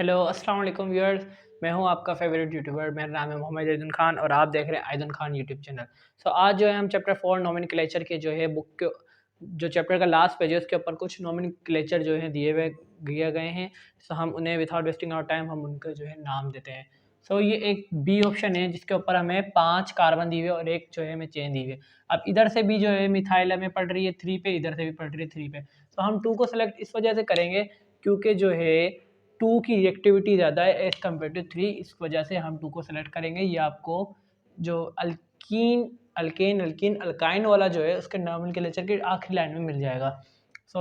Hello अस्सलाम वालेकुम viewers. मैं हूं आपका फेवरेट यूट्यूबर, मेरा नाम है मोहम्मद आइदन खान और आप देख रहे हैं आइदन खान यूट्यूब चैनल। आज जो है हम चैप्टर 4 नोमेनक्लेचर के जो है बुक के जो चैप्टर का लास्ट पेज है उसके ऊपर कुछ नोमेनक्लेचर जो है दिए गए हैं। हम उन्हें विदाउट वेस्टिंग आवर टाइम हम उनके जो है नाम देते हैं। ये एक बी ऑप्शन है जिसके ऊपर हमें 5 कार्बन दिए हुए और एक जो है हमें चेन दी हुई है। अब इधर से भी जो है मिथाइल हमें पड़ रही है 3 पे, इधर से भी पड़ रही है 3 पे। हम 2 को सेलेक्ट इस वजह से करेंगे क्योंकि जो है 2 की रिएक्टिविटी ज़्यादा है एज़ कम्पेयर टू 3, इस वजह से हम 2 को सेलेक्ट करेंगे। ये आपको जो अल्कीन अल्काइन वाला जो है उसके नोमेनक्लेचर के आखिरी लाइन में मिल जाएगा।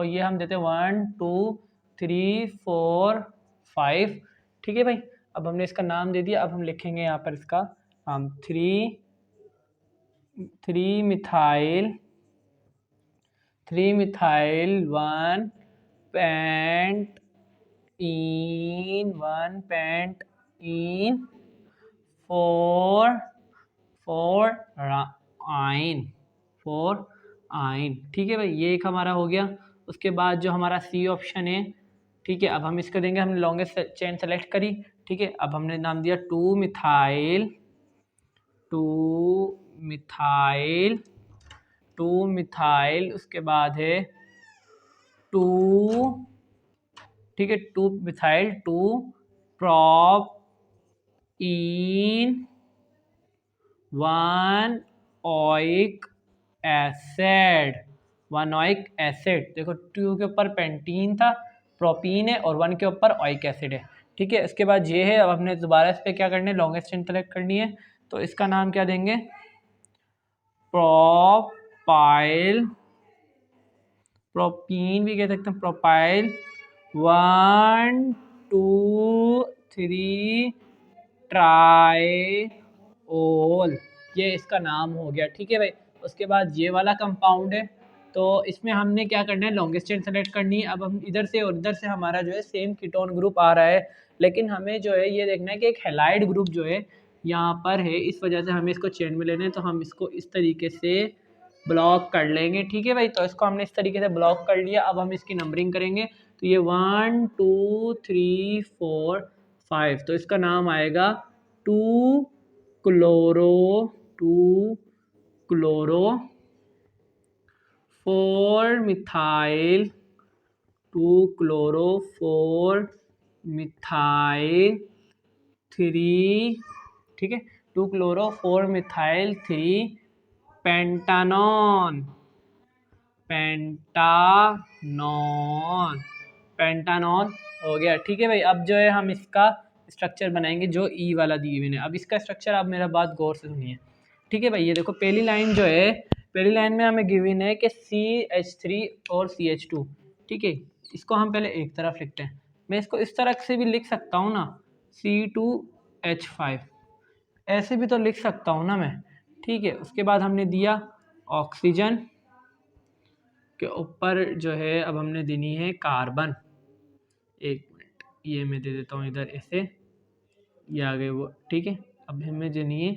ये हम देते हैं 1 2 3 4 5। ठीक है भाई, अब हमने इसका नाम दे दिया। अब हम लिखेंगे यहाँ पर इसका नाम 3 मिथाइल 1 पेंट इन 4 आइन। ठीक है भाई, ये एक हमारा हो गया। उसके बाद जो हमारा सी ऑप्शन है, ठीक है, अब हम इसको देंगे। हमने लॉन्गेस्ट चेन सेलेक्ट करी। ठीक है, अब हमने नाम दिया 2 मिथाइल। उसके बाद है 2, ठीक है, 2 मिथाइल 2 प्रोप इन 1 ओइक एसिड। देखो 2 के ऊपर पेंटीन था, प्रोपीन है, और 1 के ऊपर ओइक एसिड है। ठीक है, इसके बाद ये है। अब हमने दोबारा इस पर क्या करना है, लॉन्गेस्ट चेन सेलेक्ट करनी है। तो इसका नाम क्या देंगे, प्रोपीन भी कह सकते हैं, प्रोपाइल 1 2 3 ट्राइओल, ये इसका नाम हो गया। ठीक है भाई, उसके बाद ये वाला कंपाउंड है। तो इसमें हमने क्या करना है, लॉन्गेस्ट चेन सेलेक्ट करनी है। अब हम इधर से और इधर से हमारा जो है सेम कीटोन ग्रुप आ रहा है, लेकिन हमें जो है ये देखना है कि एक हैलाइड ग्रुप जो है यहाँ पर है, इस वजह से हमें इसको चेन में लेना है। तो हम इसको इस तरीके से ब्लॉक कर लेंगे। ठीक है भाई, तो इसको हमने इस तरीके से ब्लॉक कर लिया। अब हम इसकी नंबरिंग करेंगे। तो ये 1 2 3 4 5, तो इसका नाम आएगा 2 क्लोरो 4 मिथाइल 4 मिथाइल 3। ठीक है, 2 क्लोरो 4 मिथाइल 3 पेंटानॉन हो गया। ठीक है भाई, अब जो है हम इसका स्ट्रक्चर बनाएंगे जो ई वाला दिए हुए हैं। अब इसका स्ट्रक्चर आप मेरा बात गौर से सुनिए। ठीक है भाई, ये देखो पहली लाइन जो है, पहली लाइन में हमें गिवन है कि CH3 और CH2। ठीक है, इसको हम पहले एक तरफ लिखते हैं। मैं इसको इस तरह से भी लिख सकता हूँ ना, C2H5, ऐसे भी तो लिख सकता हूँ ना मैं। ठीक है, उसके बाद हमने दिया ऑक्सीजन के ऊपर जो है अब हमने देनी है कार्बन। एक मिनट, ये मैं दे देता हूँ इधर ऐसे, ये आ गए वो। ठीक है, अब हमें देनी है,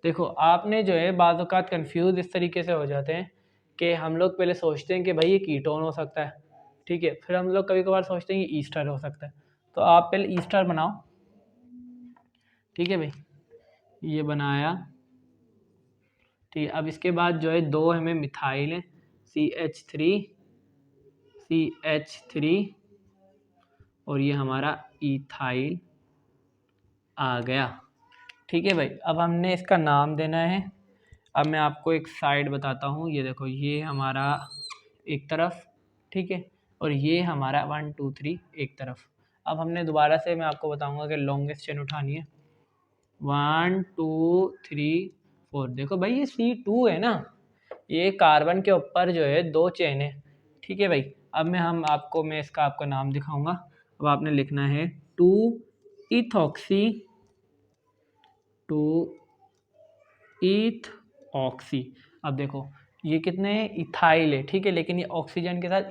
देखो आपने जो है बाज़ औक़ात कन्फ्यूज़ इस तरीके से हो जाते हैं कि हम लोग पहले सोचते हैं कि भाई ये कीटोन हो सकता है। ठीक है, फिर हम लोग कभी कभार सोचते हैं ये ईस्टर हो सकता है। तो आप पहले ईस्टर बनाओ। ठीक है भाई, ये बनाया। ठीक है, अब इसके बाद जो है 2 हमें मिथाइल है, CH3 और ये हमारा इथाइल आ गया। ठीक है भाई, अब हमने इसका नाम देना है। अब मैं आपको एक साइड बताता हूँ, ये देखो ये हमारा एक तरफ, ठीक है, और ये हमारा 1 2 3 एक तरफ। अब हमने दोबारा से, मैं आपको बताऊँगा कि लॉन्गेस्ट चेन उठानी है। 1 2 3 4, देखो भाई ये C2 है ना, ये कार्बन के ऊपर जो है 2 चेन है। ठीक है भाई, अब मैं इसका आपको नाम दिखाऊंगा। अब आपने लिखना है 2 इथॉक्सी अब देखो ये कितने हैं, इथाइल है। ठीक है, लेकिन ये ऑक्सीजन के साथ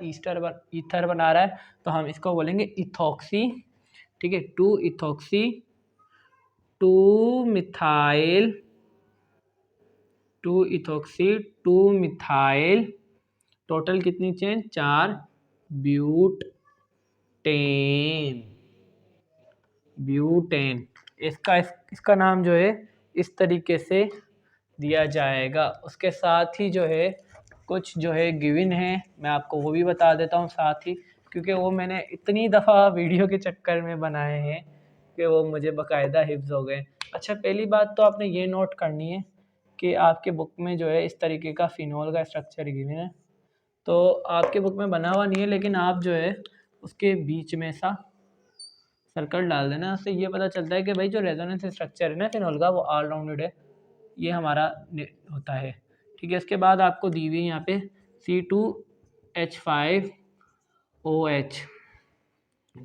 ईथर बना रहा है, तो हम इसको बोलेंगे इथॉक्सी। ठीक है, 2 इथॉक्सी 2 मिथाइल 2 मिथाइल, टोटल कितनी चेन, 4 ब्यूटेन। ब्यूटेन। इसका नाम जो है इस तरीके से दिया जाएगा। उसके साथ ही जो है कुछ जो है गिवन है, मैं आपको वो भी बता देता हूँ साथ ही, क्योंकि वो मैंने इतनी दफ़ा वीडियो के चक्कर में बनाए हैं कि वो मुझे बाकायदा हिफ्ज़ हो गए। अच्छा, पहली बात तो आपने ये नोट करनी है कि आपके बुक में जो है इस तरीके का फिनोल का स्ट्रक्चर गिवन है, तो आपके बुक में बना हुआ नहीं है, लेकिन आप जो है उसके बीच में सा सर्कल डाल देना। उससे ये पता चलता है कि भाई जो रेजोनेंस स्ट्रक्चर है ना फिनोल का, वो ऑल राउंडेड है, ये हमारा होता है। ठीक है, इसके बाद आपको दी हुई यहाँ पे C2H5OH।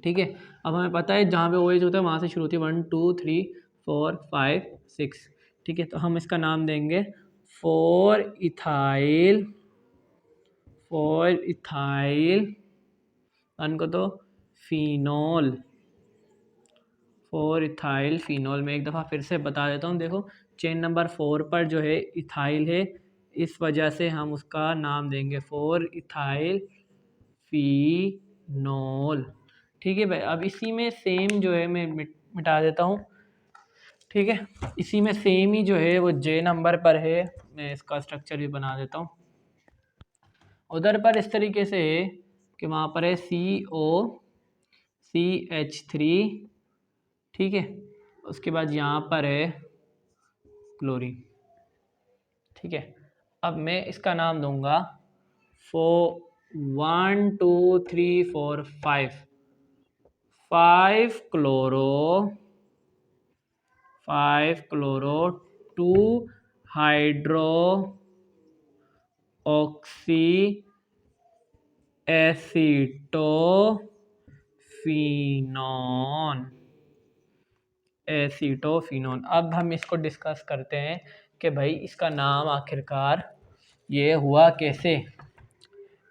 ठीक है, अब हमें पता है जहाँ पे OH होता है वहाँ से शुरू होती है 1 2 3 4 5 6। ठीक है, तो हम इसका नाम देंगे 4 इथाइल को तो फिनोल, 4 इथाइल फिनोल। मैं एक दफ़ा फिर से बता देता हूँ। देखो, चेन नंबर 4 पर जो है इथाइल है, इस वजह से हम उसका नाम देंगे 4 इथाइल फिनोल। ठीक है भाई, अब इसी में सेम जो है मैं मिटा देता हूँ। ठीक है, इसी में सेम ही जो है वो जे नंबर पर है, मैं इसका स्ट्रक्चर भी बना देता हूँ। उधर पर इस तरीके से है कि वहाँ पर है COCH3। ठीक है, उसके बाद यहाँ पर है क्लोरीन। ठीक है, अब मैं इसका नाम दूंगा 1 2 3 4 5 क्लोरो 2 हाइड्रो ऑक्सी एसीटोफिनोन। अब हम इसको डिस्कस करते हैं कि भाई इसका नाम आखिरकार ये हुआ कैसे।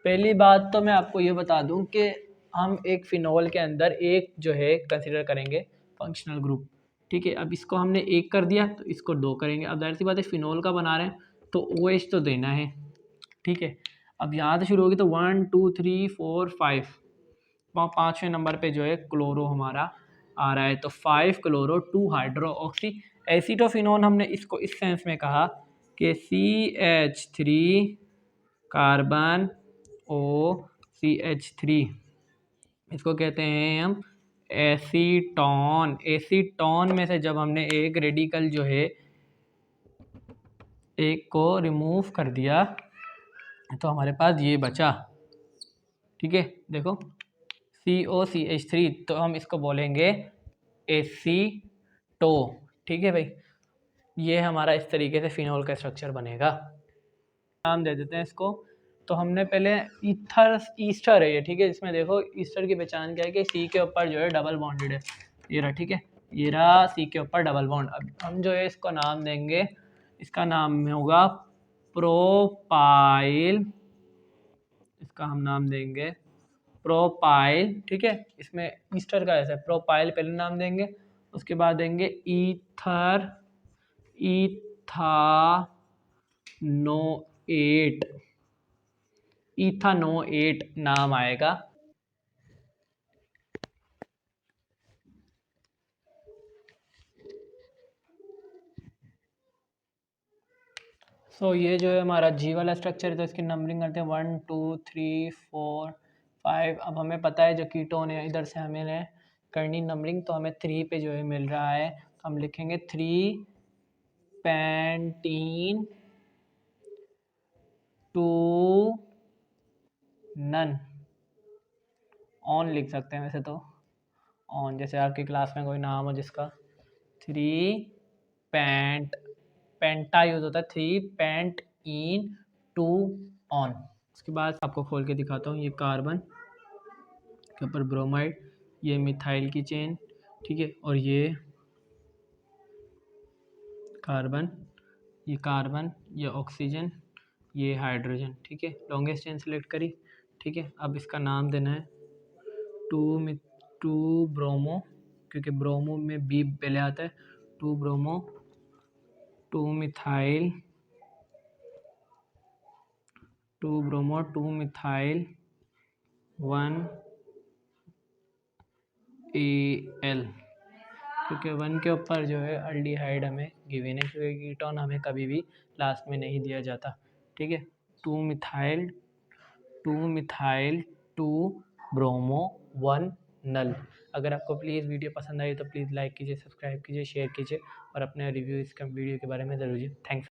पहली बात तो मैं आपको ये बता दूं कि हम एक फिनोल के अंदर एक जो है कंसिडर करेंगे फंक्शनल ग्रुप। ठीक है, अब इसको हमने एक कर दिया तो इसको दो करेंगे। अब जाहिर सी बात है फिनोल का बना रहे हैं तो OH तो देना है। ठीक है, अब यहाँ से शुरू होगी तो 1 2 3 4 5, 5वें नंबर पे जो है क्लोरो हमारा आ रहा है, तो 5 क्लोरो 2 हाइड्रो ऑक्सी एसीटोफिनोन। हमने इसको इस सेंस में कहा कि CH3 कार्बन OCH3, इसको कहते हैं हम एसीटोन। एसीटोन में से जब हमने एक रेडिकल जो है एक को रिमूव कर दिया तो हमारे पास ये बचा। ठीक है, देखो COCH3, तो हम इसको बोलेंगे एसीटो। ठीक है भाई, ये हमारा इस तरीके से फिनोल का स्ट्रक्चर बनेगा। नाम दे देते हैं इसको। तो हमने पहले ईस्टर है ये। ठीक है, इसमें देखो ईस्टर की पहचान क्या है कि सी के ऊपर जो है डबल बॉन्डेड है, ये रहा। ठीक है, ये रहा सी के ऊपर डबल बॉन्ड। अब हम जो है इसको नाम देंगे, इसका नाम होगा प्रोपाइल। इसका हम नाम देंगे प्रोपाइल। ठीक है, इसमें ईस्टर का ऐसा है, प्रोपाइल पहले नाम देंगे, उसके बाद देंगे इथानोएट नाम आएगा। ये जो है हमारा जी वाला स्ट्रक्चर है, तो इसकी नंबरिंग करते हैं 1 2 3 4 5। अब हमें पता है जो कीटोन है इधर से हमें करनी नंबरिंग, तो हमें 3 पे जो है मिल रहा है, तो हम लिखेंगे 3 पेंटीन 2 नन ऑन लिख सकते हैं वैसे तो ऑन, जैसे आपकी क्लास में कोई नाम हो जिसका 3 पेंटा यूज होता है, 3 पेंट इन 2 ऑन। उसके बाद आपको खोल के दिखाता हूँ, ये कार्बन के ऊपर ब्रोमाइड, ये मिथाइल की चेन। ठीक है, और ये कार्बन, ये ऑक्सीजन, ये हाइड्रोजन। ठीक है, लॉन्गेस्ट चेन सेलेक्ट करी। ठीक है, अब इसका नाम देना है 2 ब्रोमो, क्योंकि ब्रोमो में बी पहले आता है, 2 ब्रोमो 2 मिथाइल 1 AL। क्योंकि 1 के ऊपर जो है अल्डिहाइड हमें गिवन है, क्योंकि कीटोन हमें कभी भी लास्ट में नहीं दिया जाता। ठीक है, 2 मिथाइल 2 ब्रोमो 1 नल। अगर आपको प्लीज़ वीडियो पसंद आई तो प्लीज़ लाइक कीजिए, सब्सक्राइब कीजिए, शेयर कीजिए और अपने रिव्यू इस वीडियो के बारे में ज़रूर दीजिए। थैंक्स।